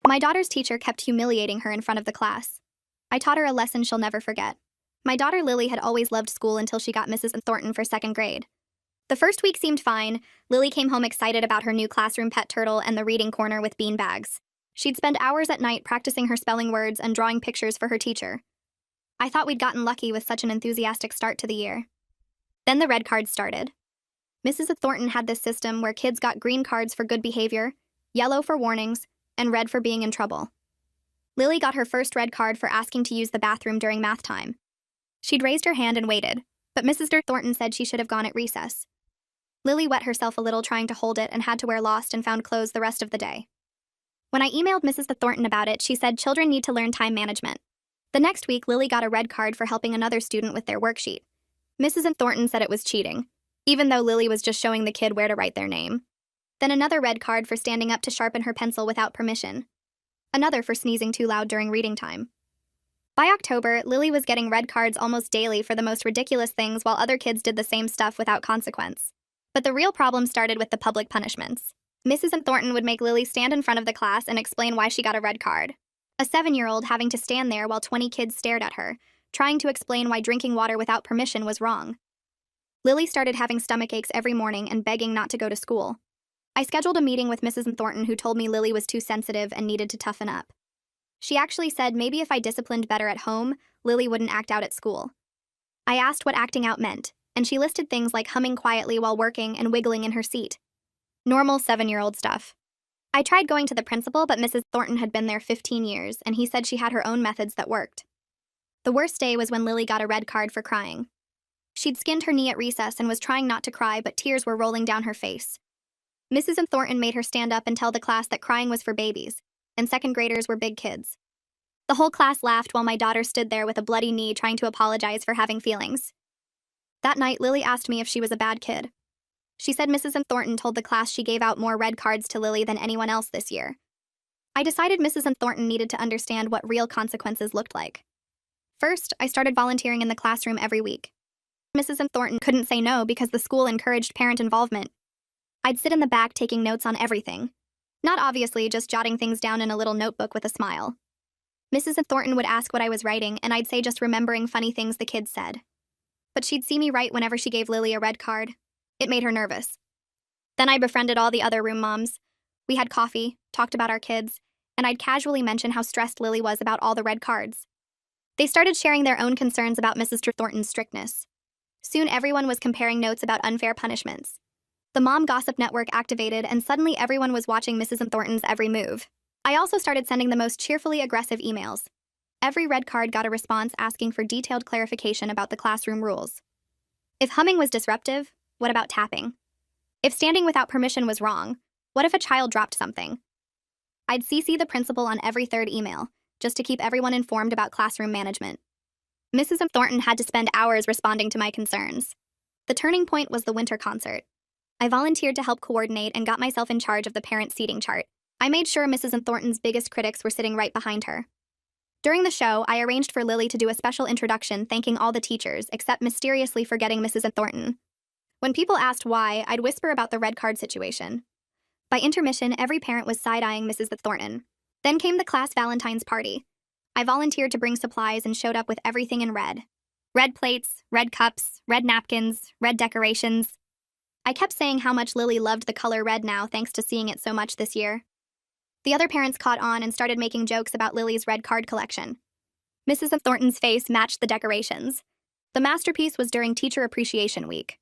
My daughter's teacher kept humiliating her in front of the class. I taught her a lesson she'll never forget. My daughter Lily had always loved school until she got Mrs. Thornton for second grade. The first week seemed fine. Lily came home excited about her new classroom pet turtle and the reading corner with bean bags. She'd spend hours at night practicing her spelling words and drawing pictures for her teacher. I thought we'd gotten lucky with such an enthusiastic start to the year. Then the red cards started. Mrs. Thornton had this system where kids got green cards for good behavior, yellow for warnings, and red for being in trouble. Lily got her first red card for asking to use the bathroom during math time. She'd raised her hand and waited, but Mrs. Thornton said she should have gone at recess. Lily wet herself a little trying to hold it and had to wear lost and found clothes the rest of the day. When I emailed Mrs. Thornton about it, she said children need to learn time management. The next week, Lily got a red card for helping another student with their worksheet. Mrs. Thornton said it was cheating, even though Lily was just showing the kid where to write their name. Then another red card for standing up to sharpen her pencil without permission. Another for sneezing too loud during reading time. By October, Lily was getting red cards almost daily for the most ridiculous things while other kids did the same stuff without consequence. But the real problem started with the public punishments. Mrs. Thornton would make Lily stand in front of the class and explain why she got a red card. A 7-year-old having to stand there while 20 kids stared at her, trying to explain why drinking water without permission was wrong. Lily started having stomach aches every morning and begging not to go to school. I scheduled a meeting with Mrs. Thornton, who told me Lily was too sensitive and needed to toughen up. She actually said maybe if I disciplined better at home, Lily wouldn't act out at school. I asked what acting out meant, and she listed things like humming quietly while working and wiggling in her seat. Normal 7-year-old stuff. I tried going to the principal, but Mrs. Thornton had been there 15 years, and he said she had her own methods that worked. The worst day was when Lily got a red card for crying. She'd skinned her knee at recess and was trying not to cry, but tears were rolling down her face. Mrs. Thornton made her stand up and tell the class that crying was for babies, and second graders were big kids. The whole class laughed while my daughter stood there with a bloody knee trying to apologize for having feelings. That night, Lily asked me if she was a bad kid. She said Mrs. Thornton told the class she gave out more red cards to Lily than anyone else this year. I decided Mrs. Thornton needed to understand what real consequences looked like. First, I started volunteering in the classroom every week. Mrs. Thornton couldn't say no because the school encouraged parent involvement. I'd sit in the back taking notes on everything. Not obviously just jotting things down in a little notebook with a smile. Mrs. Thornton would ask what I was writing, and I'd say just remembering funny things the kids said. But she'd see me write whenever she gave Lily a red card. It made her nervous. Then I befriended all the other room moms. We had coffee, talked about our kids, and I'd casually mention how stressed Lily was about all the red cards. They started sharing their own concerns about Mrs. Thornton's strictness. Soon everyone was comparing notes about unfair punishments. The mom gossip network activated, and suddenly everyone was watching Mrs. Thornton's every move. I also started sending the most cheerfully aggressive emails. Every red card got a response asking for detailed clarification about the classroom rules. If humming was disruptive, what about tapping? If standing without permission was wrong, what if a child dropped something? I'd CC the principal on every third email, just to keep everyone informed about classroom management. Mrs. Thornton had to spend hours responding to my concerns. The turning point was the winter concert. I volunteered to help coordinate and got myself in charge of the parent seating chart. I made sure Mrs. Thornton's biggest critics were sitting right behind her. During the show, I arranged for Lily to do a special introduction thanking all the teachers, except mysteriously forgetting Mrs. Thornton. When people asked why, I'd whisper about the red card situation. By intermission, every parent was side-eyeing Mrs. Thornton. Then came the class Valentine's party. I volunteered to bring supplies and showed up with everything in red. Red plates, red cups, red napkins, red decorations. I kept saying how much Lily loved the color red now thanks to seeing it so much this year. The other parents caught on and started making jokes about Lily's red card collection. Mrs. Thornton's face matched the decorations. The masterpiece was during Teacher Appreciation Week.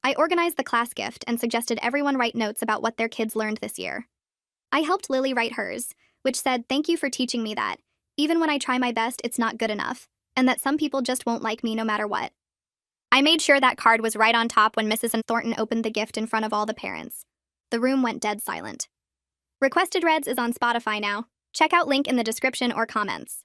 I organized the class gift and suggested everyone write notes about what their kids learned this year. I helped Lily write hers, which said, "Thank you for teaching me that. Even when I try my best, it's not good enough, and that some people just won't like me no matter what." I made sure that card was right on top when Mrs. Thornton opened the gift in front of all the parents. The room went dead silent. Requested Reds is on Spotify now. Check out link in the description or comments.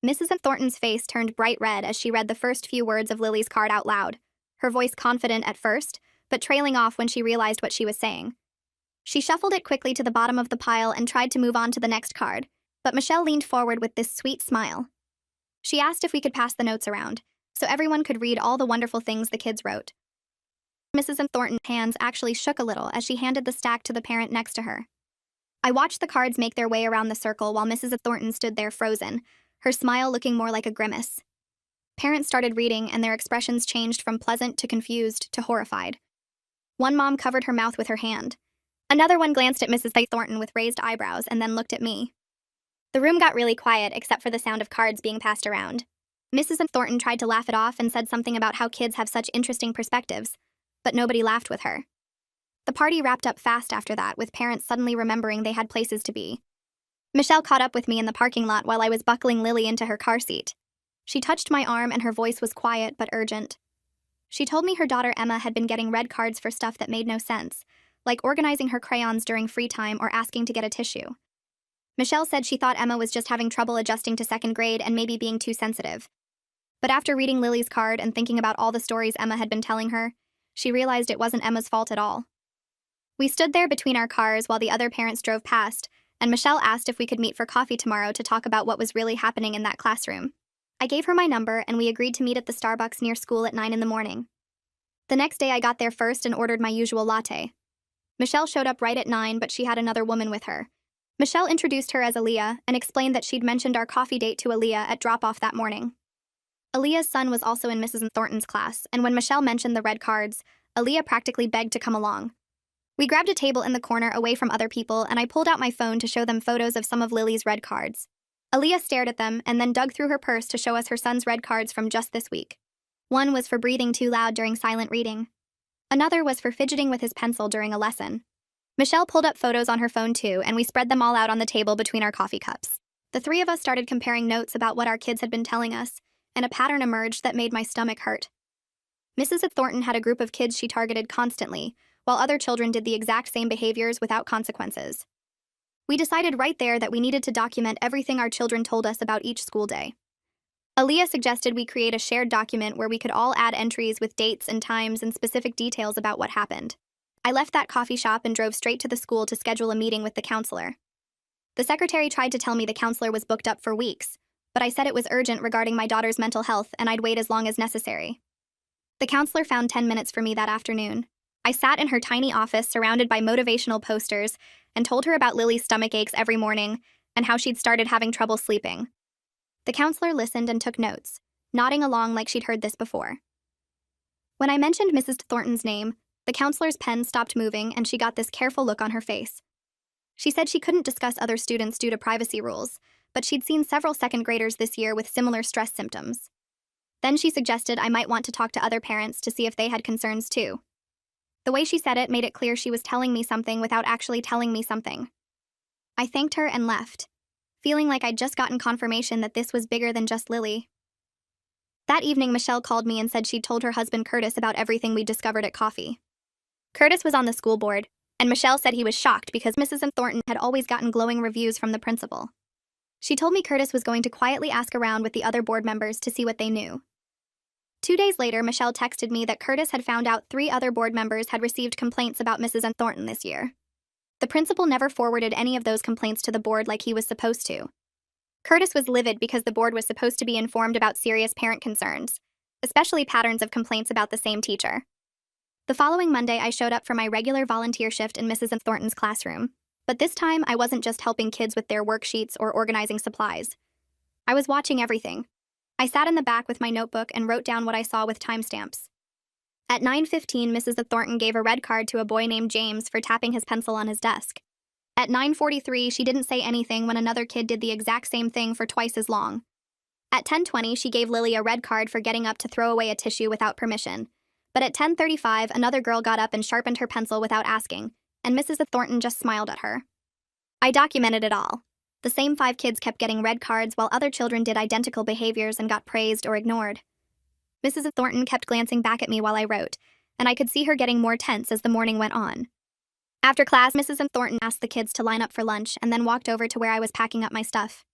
Mrs. Thornton's face turned bright red as she read the first few words of Lily's card out loud, her voice confident at first, but trailing off when she realized what she was saying. She shuffled it quickly to the bottom of the pile and tried to move on to the next card, but Michelle leaned forward with this sweet smile. She asked if we could pass the notes around, so everyone could read all the wonderful things the kids wrote. Mrs. Thornton's hands actually shook a little as she handed the stack to the parent next to her. I watched the cards make their way around the circle while Mrs. Thornton stood there frozen, her smile looking more like a grimace. Parents started reading, and their expressions changed from pleasant to confused to horrified. One mom covered her mouth with her hand. Another one glanced at Mrs. Thornton with raised eyebrows and then looked at me. The room got really quiet except for the sound of cards being passed around. Mrs. Thornton tried to laugh it off and said something about how kids have such interesting perspectives, but nobody laughed with her. The party wrapped up fast after that, with parents suddenly remembering they had places to be. Michelle caught up with me in the parking lot while I was buckling Lily into her car seat. She touched my arm and her voice was quiet but urgent. She told me her daughter Emma had been getting red cards for stuff that made no sense, like organizing her crayons during free time or asking to get a tissue. Michelle said she thought Emma was just having trouble adjusting to second grade and maybe being too sensitive. But after reading Lily's card and thinking about all the stories Emma had been telling her, she realized it wasn't Emma's fault at all. We stood there between our cars while the other parents drove past, and Michelle asked if we could meet for coffee tomorrow to talk about what was really happening in that classroom. I gave her my number, and we agreed to meet at the Starbucks near school at 9 in the morning. The next day I got there first and ordered my usual latte. Michelle showed up right at 9, but she had another woman with her. Michelle introduced her as Aaliyah and explained that she'd mentioned our coffee date to Aaliyah at drop-off that morning. Aaliyah's son was also in Mrs. Thornton's class, and when Michelle mentioned the red cards, Aaliyah practically begged to come along. We grabbed a table in the corner away from other people, and I pulled out my phone to show them photos of some of Lily's red cards. Aaliyah stared at them and then dug through her purse to show us her son's red cards from just this week. One was for breathing too loud during silent reading. Another was for fidgeting with his pencil during a lesson. Michelle pulled up photos on her phone too, and we spread them all out on the table between our coffee cups. The three of us started comparing notes about what our kids had been telling us, and a pattern emerged that made my stomach hurt. Mrs. Thornton had a group of kids she targeted constantly, while other children did the exact same behaviors without consequences. We decided right there that we needed to document everything our children told us about each school day. Aaliyah suggested we create a shared document where we could all add entries with dates and times and specific details about what happened. I left that coffee shop and drove straight to the school to schedule a meeting with the counselor. The secretary tried to tell me the counselor was booked up for weeks, but I said it was urgent regarding my daughter's mental health and I'd wait as long as necessary. The counselor found 10 minutes for me that afternoon. I sat in her tiny office surrounded by motivational posters and told her about Lily's stomach aches every morning and how she'd started having trouble sleeping. The counselor listened and took notes, nodding along like she'd heard this before. When I mentioned Mrs. Thornton's name, the counselor's pen stopped moving and she got this careful look on her face. She said she couldn't discuss other students due to privacy rules, but she'd seen several second graders this year with similar stress symptoms. Then she suggested I might want to talk to other parents to see if they had concerns too. The way she said it made it clear she was telling me something without actually telling me something. I thanked her and left, feeling like I'd just gotten confirmation that this was bigger than just Lily. That evening, Michelle called me and said she'd told her husband Curtis about everything we'd discovered at coffee. Curtis was on the school board, and Michelle said he was shocked because Mrs. Thornton had always gotten glowing reviews from the principal. She told me Curtis was going to quietly ask around with the other board members to see what they knew. 2 days later, Michelle texted me that Curtis had found out 3 other board members had received complaints about Mrs. Thornton this year. The principal never forwarded any of those complaints to the board like he was supposed to. Curtis was livid because the board was supposed to be informed about serious parent concerns, especially patterns of complaints about the same teacher. The following Monday, I showed up for my regular volunteer shift in Mrs. Thornton's classroom, but this time I wasn't just helping kids with their worksheets or organizing supplies. I was watching everything. I sat in the back with my notebook and wrote down what I saw with timestamps. At 9:15, Mrs. Thornton gave a red card to a boy named James for tapping his pencil on his desk. At 9:43, she didn't say anything when another kid did the exact same thing for twice as long. At 10:20, she gave Lily a red card for getting up to throw away a tissue without permission. But at 10:35, another girl got up and sharpened her pencil without asking, and Mrs. Thornton just smiled at her. I documented it all. The same 5 kids kept getting red cards while other children did identical behaviors and got praised or ignored. Mrs. Thornton kept glancing back at me while I wrote, and I could see her getting more tense as the morning went on. After class, Mrs. Thornton asked the kids to line up for lunch and then walked over to where I was packing up my stuff.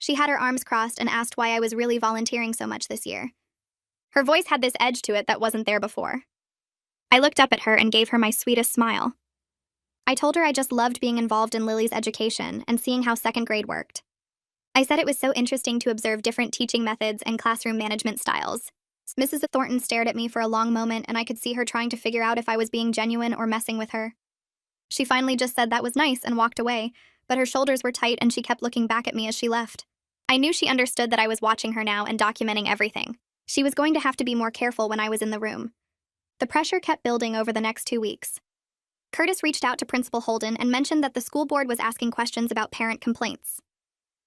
She had her arms crossed and asked why I was really volunteering so much this year. Her voice had this edge to it that wasn't there before. I looked up at her and gave her my sweetest smile. I told her I just loved being involved in Lily's education and seeing how second grade worked. I said it was so interesting to observe different teaching methods and classroom management styles. Mrs. Thornton stared at me for a long moment, and I could see her trying to figure out if I was being genuine or messing with her. She finally just said that was nice and walked away, but her shoulders were tight and she kept looking back at me as she left. I knew she understood that I was watching her now and documenting everything. She was going to have to be more careful when I was in the room. The pressure kept building over the next 2 weeks. Curtis reached out to Principal Holden and mentioned that the school board was asking questions about parent complaints.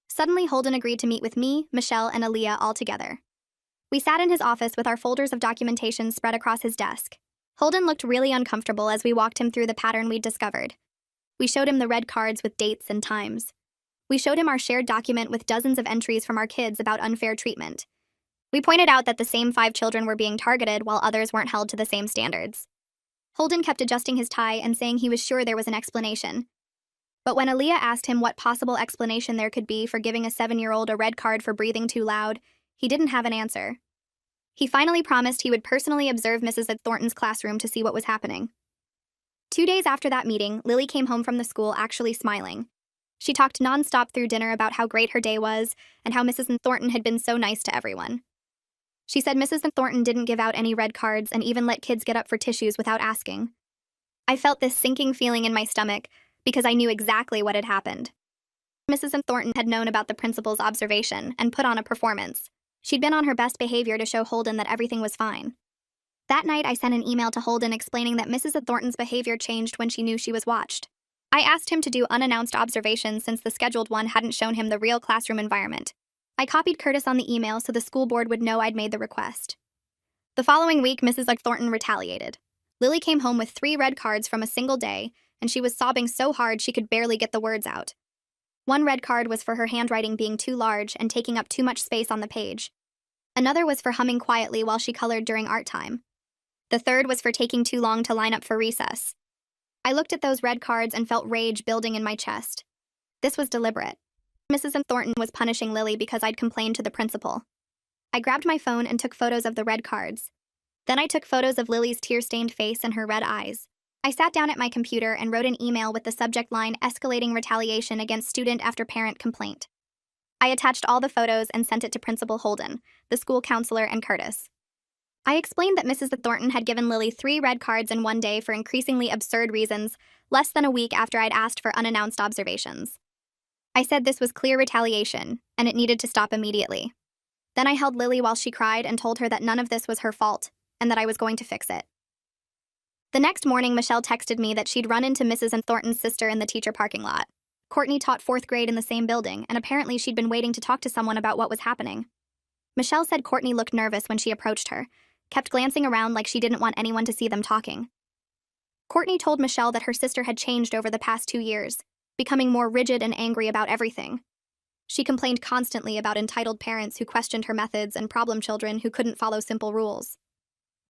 Suddenly, Holden agreed to meet with me, Michelle, and Aaliyah all together. We sat in his office with our folders of documentation spread across his desk. Holden looked really uncomfortable as we walked him through the pattern we'd discovered. We showed him the red cards with dates and times. We showed him our shared document with dozens of entries from our kids about unfair treatment. We pointed out that the same 5 children were being targeted while others weren't held to the same standards. Holden kept adjusting his tie and saying he was sure there was an explanation. But when Aaliyah asked him what possible explanation there could be for giving a 7-year-old a red card for breathing too loud, he didn't have an answer. He finally promised he would personally observe Mrs. Thornton's classroom to see what was happening. 2 days after that meeting, Lily came home from the school actually smiling. She talked nonstop through dinner about how great her day was and how Mrs. Thornton had been so nice to everyone. She said Mrs. Thornton didn't give out any red cards and even let kids get up for tissues without asking. I felt this sinking feeling in my stomach because I knew exactly what had happened. Mrs. Thornton had known about the principal's observation and put on a performance. She'd been on her best behavior to show Holden that everything was fine. That night, I sent an email to Holden explaining that Mrs. Thornton's behavior changed when she knew she was watched. I asked him to do unannounced observations since the scheduled one hadn't shown him the real classroom environment. I copied Curtis on the email so the school board would know I'd made the request. The following week, Mrs. Thornton retaliated. Lily came home with 3 red cards from a single day, and she was sobbing so hard she could barely get the words out. One red card was for her handwriting being too large and taking up too much space on the page. Another was for humming quietly while she colored during art time. The third was for taking too long to line up for recess. I looked at those red cards and felt rage building in my chest. This was deliberate. Mrs. Thornton was punishing Lily because I'd complained to the principal. I grabbed my phone and took photos of the red cards. Then I took photos of Lily's tear-stained face and her red eyes. I sat down at my computer and wrote an email with the subject line "Escalating retaliation against student after parent complaint." I attached all the photos and sent it to Principal Holden, the school counselor, and Curtis. I explained that Mrs. Thornton had given Lily 3 red cards in one day for increasingly absurd reasons, less than a week after I'd asked for unannounced observations. I said this was clear retaliation, and it needed to stop immediately. Then I held Lily while she cried and told her that none of this was her fault, and that I was going to fix it. The next morning, Michelle texted me that she'd run into Mrs. Thornton's sister in the teacher parking lot. Courtney taught 4th grade in the same building, and apparently she'd been waiting to talk to someone about what was happening. Michelle said Courtney looked nervous when she approached her, kept glancing around like she didn't want anyone to see them talking. Courtney told Michelle that her sister had changed over the past 2 years, becoming more rigid and angry about everything. She complained constantly about entitled parents who questioned her methods and problem children who couldn't follow simple rules.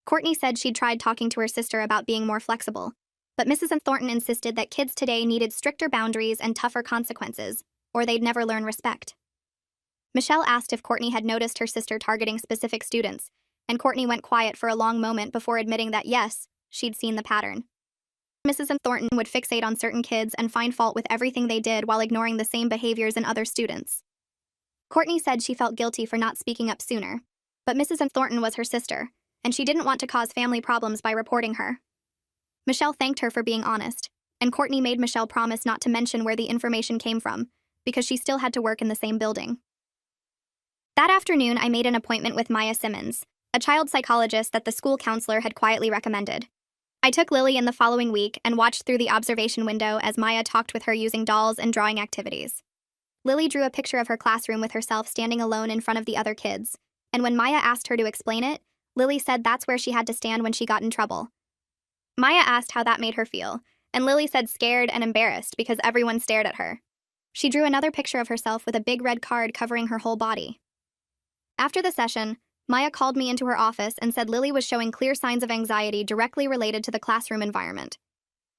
Courtney said she'd tried talking to her sister about being more flexible, but Mrs. Thornton insisted that kids today needed stricter boundaries and tougher consequences, or they'd never learn respect. Michelle asked if Courtney had noticed her sister targeting specific students, and Courtney went quiet for a long moment before admitting that yes, she'd seen the pattern. Mrs. Thornton would fixate on certain kids and find fault with everything they did while ignoring the same behaviors in other students. Courtney said she felt guilty for not speaking up sooner, but Mrs. Thornton was her sister, and she didn't want to cause family problems by reporting her. Michelle thanked her for being honest, and Courtney made Michelle promise not to mention where the information came from, because she still had to work in the same building. That afternoon, I made an appointment with Maya Simmons, a child psychologist that the school counselor had quietly recommended. I took Lily in the following week and watched through the observation window as Maya talked with her using dolls and drawing activities. Lily drew a picture of her classroom with herself standing alone in front of the other kids, and when Maya asked her to explain it, Lily said that's where she had to stand when she got in trouble. Maya asked how that made her feel, and Lily said scared and embarrassed because everyone stared at her. She drew another picture of herself with a big red card covering her whole body. After the session, Maya called me into her office and said Lily was showing clear signs of anxiety directly related to the classroom environment.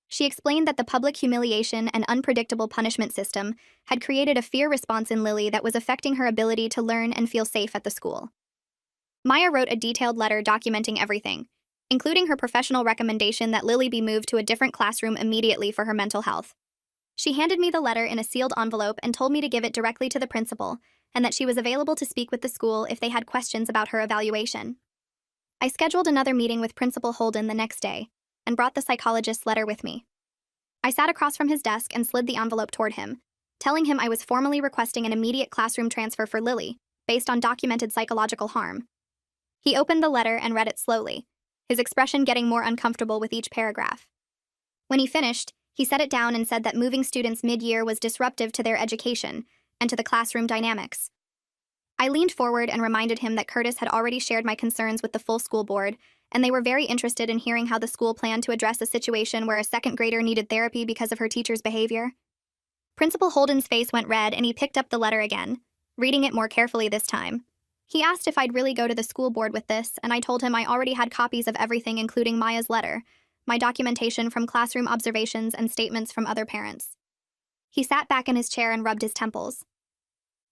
She explained that the public humiliation and unpredictable punishment system had created a fear response in Lily that was affecting her ability to learn and feel safe at the school. Maya wrote a detailed letter documenting everything, including her professional recommendation that Lily be moved to a different classroom immediately for her mental health. She handed me the letter in a sealed envelope and told me to give it directly to the principal, and that she was available to speak with the school if they had questions about her evaluation. I scheduled another meeting with Principal Holden the next day, and brought the psychologist's letter with me. I sat across from his desk and slid the envelope toward him, telling him I was formally requesting an immediate classroom transfer for Lily, based on documented psychological harm. He opened the letter and read it slowly, his expression getting more uncomfortable with each paragraph. When he finished, he set it down and said that moving students mid-year was disruptive to their education and to the classroom dynamics. I leaned forward and reminded him that Curtis had already shared my concerns with the full school board, and they were very interested in hearing how the school planned to address a situation where a second grader needed therapy because of her teacher's behavior. Principal Holden's face went red and he picked up the letter again, reading it more carefully this time. He asked if I'd really go to the school board with this, and I told him I already had copies of everything, including Maya's letter, my documentation from classroom observations, and statements from other parents. He sat back in his chair and rubbed his temples.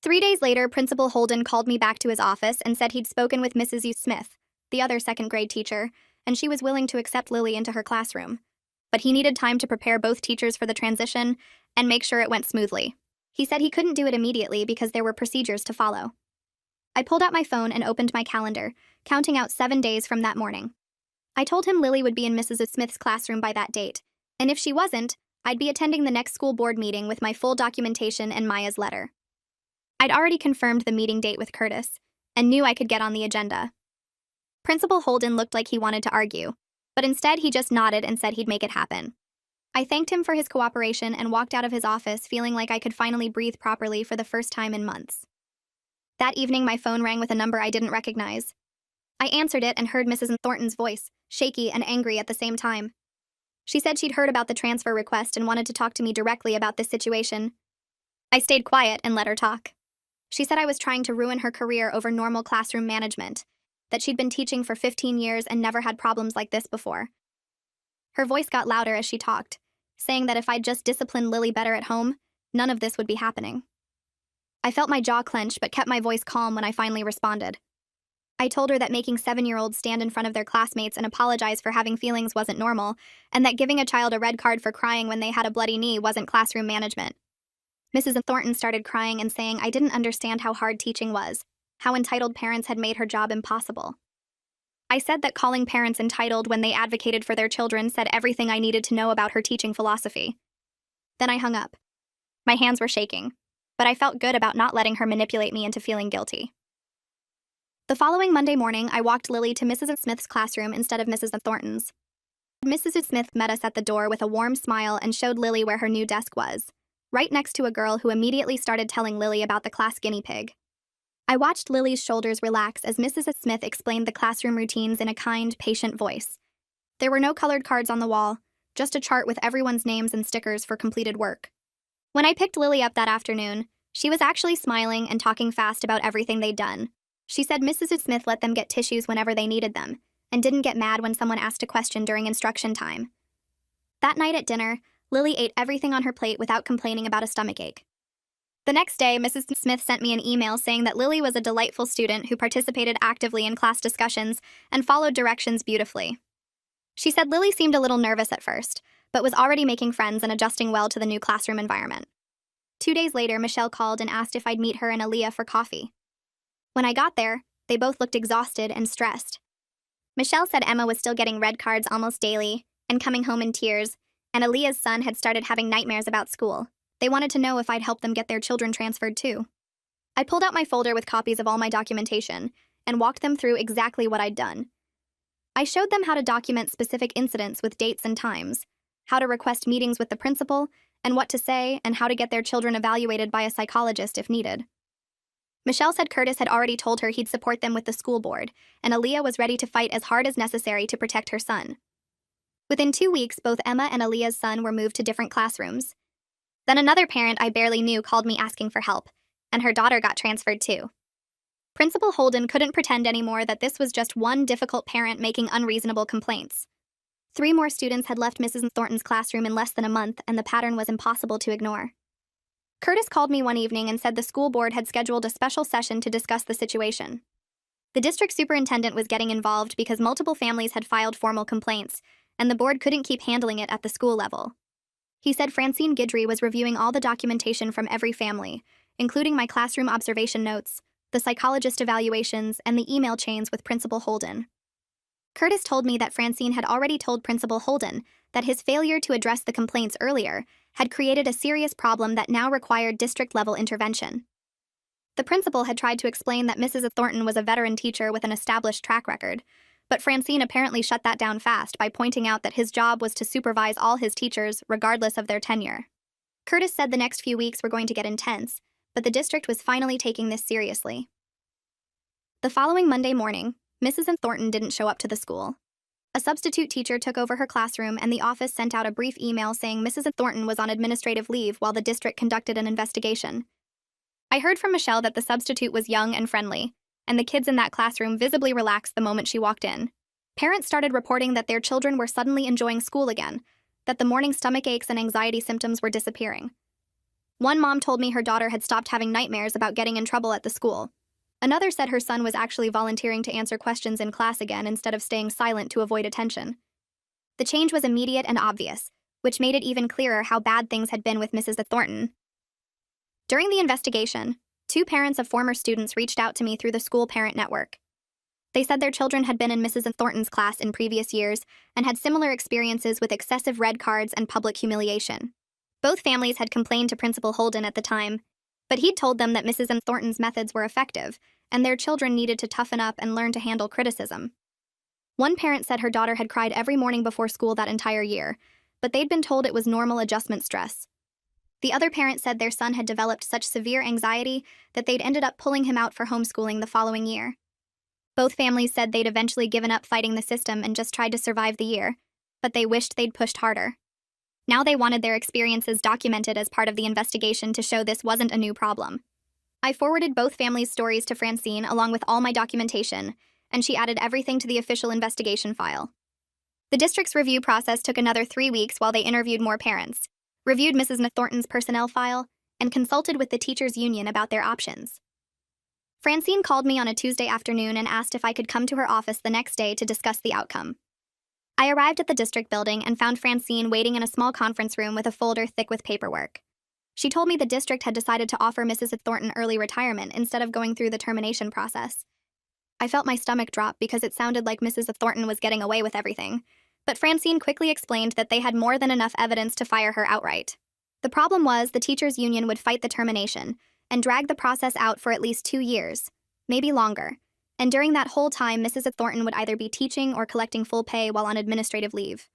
3 days later, Principal Holden called me back to his office and said he'd spoken with Mrs. U. Smith, the other second-grade teacher, and she was willing to accept Lily into her classroom. But he needed time to prepare both teachers for the transition and make sure it went smoothly. He said he couldn't do it immediately because there were procedures to follow. I pulled out my phone and opened my calendar, counting out 7 days from that morning. I told him Lily would be in Mrs. Smith's classroom by that date, and if she wasn't, I'd be attending the next school board meeting with my full documentation and Maya's letter. I'd already confirmed the meeting date with Curtis, and knew I could get on the agenda. Principal Holden looked like he wanted to argue, but instead he just nodded and said he'd make it happen. I thanked him for his cooperation and walked out of his office feeling like I could finally breathe properly for the first time in months. That evening, my phone rang with a number I didn't recognize. I answered it and heard Mrs. Thornton's voice, shaky and angry at the same time. She said she'd heard about the transfer request and wanted to talk to me directly about this situation. I stayed quiet and let her talk. She said I was trying to ruin her career over normal classroom management, that she'd been teaching for 15 years and never had problems like this before. Her voice got louder as she talked, saying that if I'd just disciplined Lily better at home, none of this would be happening. I felt my jaw clench but kept my voice calm when I finally responded. I told her that making 7-year-olds stand in front of their classmates and apologize for having feelings wasn't normal, and that giving a child a red card for crying when they had a bloody knee wasn't classroom management. Mrs. Thornton started crying and saying I didn't understand how hard teaching was, how entitled parents had made her job impossible. I said that calling parents entitled when they advocated for their children said everything I needed to know about her teaching philosophy. Then I hung up. My hands were shaking, but I felt good about not letting her manipulate me into feeling guilty. The following Monday morning, I walked Lily to Mrs. Smith's classroom instead of Mrs. Thornton's. Mrs. Smith met us at the door with a warm smile and showed Lily where her new desk was, right next to a girl who immediately started telling Lily about the class guinea pig. I watched Lily's shoulders relax as Mrs. Smith explained the classroom routines in a kind, patient voice. There were no colored cards on the wall, just a chart with everyone's names and stickers for completed work. When I picked Lily up that afternoon, she was actually smiling and talking fast about everything they'd done. She said Mrs. Smith let them get tissues whenever they needed them, and didn't get mad when someone asked a question during instruction time. That night at dinner, Lily ate everything on her plate without complaining about a stomachache. The next day, Mrs. Smith sent me an email saying that Lily was a delightful student who participated actively in class discussions and followed directions beautifully. She said Lily seemed a little nervous at first, but was already making friends and adjusting well to the new classroom environment. 2 days later, Michelle called and asked if I'd meet her and Aaliyah for coffee. When I got there, they both looked exhausted and stressed. Michelle said Emma was still getting red cards almost daily and coming home in tears, and Aaliyah's son had started having nightmares about school. They wanted to know if I'd help them get their children transferred too. I pulled out my folder with copies of all my documentation and walked them through exactly what I'd done. I showed them how to document specific incidents with dates and times, how to request meetings with the principal, and what to say, and how to get their children evaluated by a psychologist if needed. Michelle said Curtis had already told her he'd support them with the school board, and Aaliyah was ready to fight as hard as necessary to protect her son. Within 2 weeks, both Emma and Aaliyah's son were moved to different classrooms. Then another parent I barely knew called me asking for help, and her daughter got transferred too. Principal Holden couldn't pretend anymore that this was just one difficult parent making unreasonable complaints. 3 more students had left Mrs. Thornton's classroom in less than a month, and the pattern was impossible to ignore. Curtis called me one evening and said the school board had scheduled a special session to discuss the situation. The district superintendent was getting involved because multiple families had filed formal complaints, and the board couldn't keep handling it at the school level. He said Francine Guidry was reviewing all the documentation from every family, including my classroom observation notes, the psychologist evaluations, and the email chains with Principal Holden. Curtis told me that Francine had already told Principal Holden that his failure to address the complaints earlier had created a serious problem that now required district-level intervention. The principal had tried to explain that Mrs. Thornton was a veteran teacher with an established track record, but Francine apparently shut that down fast by pointing out that his job was to supervise all his teachers regardless of their tenure. Curtis said the next few weeks were going to get intense, but the district was finally taking this seriously. The following Monday morning, Mrs. Thornton didn't show up to the school. A substitute teacher took over her classroom and the office sent out a brief email saying Mrs. Thornton was on administrative leave while the district conducted an investigation. I heard from Michelle that the substitute was young and friendly, and the kids in that classroom visibly relaxed the moment she walked in. Parents started reporting that their children were suddenly enjoying school again, that the morning stomach aches and anxiety symptoms were disappearing. One mom told me her daughter had stopped having nightmares about getting in trouble at the school. Another said her son was actually volunteering to answer questions in class again instead of staying silent to avoid attention. The change was immediate and obvious, which made it even clearer how bad things had been with Mrs. Thornton. During the investigation, 2 parents of former students reached out to me through the school parent network. They said their children had been in Mrs. Thornton's class in previous years and had similar experiences with excessive red cards and public humiliation. Both families had complained to Principal Holden at the time, but he'd told them that Mrs. Thornton's methods were effective, and their children needed to toughen up and learn to handle criticism. One parent said her daughter had cried every morning before school that entire year, but they'd been told it was normal adjustment stress. The other parent said their son had developed such severe anxiety that they'd ended up pulling him out for homeschooling the following year. Both families said they'd eventually given up fighting the system and just tried to survive the year, but they wished they'd pushed harder. Now they wanted their experiences documented as part of the investigation to show this wasn't a new problem. I forwarded both families' stories to Francine along with all my documentation, and she added everything to the official investigation file. The district's review process took another 3 weeks while they interviewed more parents, reviewed Mrs. Thornton's personnel file, and consulted with the teachers' union about their options. Francine called me on a Tuesday afternoon and asked if I could come to her office the next day to discuss the outcome. I arrived at the district building and found Francine waiting in a small conference room with a folder thick with paperwork. She told me the district had decided to offer Mrs. Thornton early retirement instead of going through the termination process. I felt my stomach drop because it sounded like Mrs. Thornton was getting away with everything, but Francine quickly explained that they had more than enough evidence to fire her outright. The problem was the teachers' union would fight the termination and drag the process out for at least 2 years, maybe longer, and during that whole time Mrs. Thornton would either be teaching or collecting full pay while on administrative leave.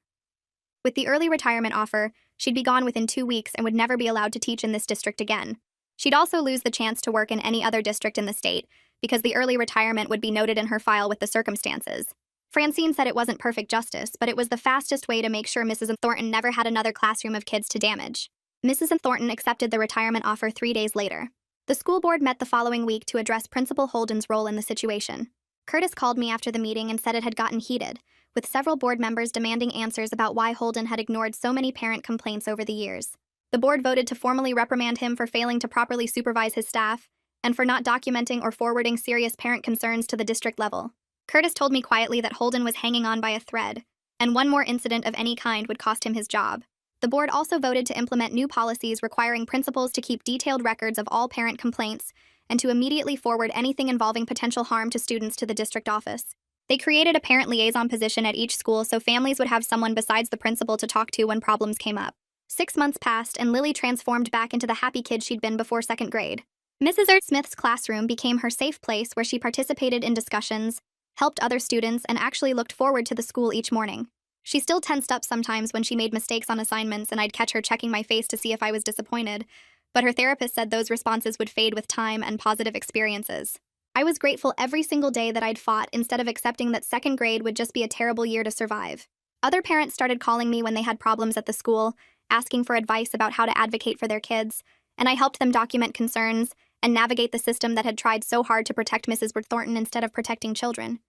With the early retirement offer, she'd be gone within 2 weeks and would never be allowed to teach in this district again. She'd also lose the chance to work in any other district in the state, because the early retirement would be noted in her file with the circumstances. Francine said it wasn't perfect justice, but it was the fastest way to make sure Mrs. Thornton never had another classroom of kids to damage. Mrs. Thornton accepted the retirement offer 3 days later. The school board met the following week to address Principal Holden's role in the situation. Curtis called me after the meeting and said it had gotten heated, with several board members demanding answers about why Holden had ignored so many parent complaints over the years. The board voted to formally reprimand him for failing to properly supervise his staff and for not documenting or forwarding serious parent concerns to the district level. Curtis told me quietly that Holden was hanging on by a thread, and one more incident of any kind would cost him his job. The board also voted to implement new policies requiring principals to keep detailed records of all parent complaints and to immediately forward anything involving potential harm to students to the district office. They created a parent liaison position at each school so families would have someone besides the principal to talk to when problems came up. 6 months passed and Lily transformed back into the happy kid she'd been before 2nd grade. Mrs. Smith's classroom became her safe place where she participated in discussions, helped other students, and actually looked forward to the school each morning. She still tensed up sometimes when she made mistakes on assignments and I'd catch her checking my face to see if I was disappointed, but her therapist said those responses would fade with time and positive experiences. I was grateful every single day that I'd fought instead of accepting that 2nd grade would just be a terrible year to survive. Other parents started calling me when they had problems at the school, asking for advice about how to advocate for their kids, and I helped them document concerns and navigate the system that had tried so hard to protect Mrs. Thornton instead of protecting children.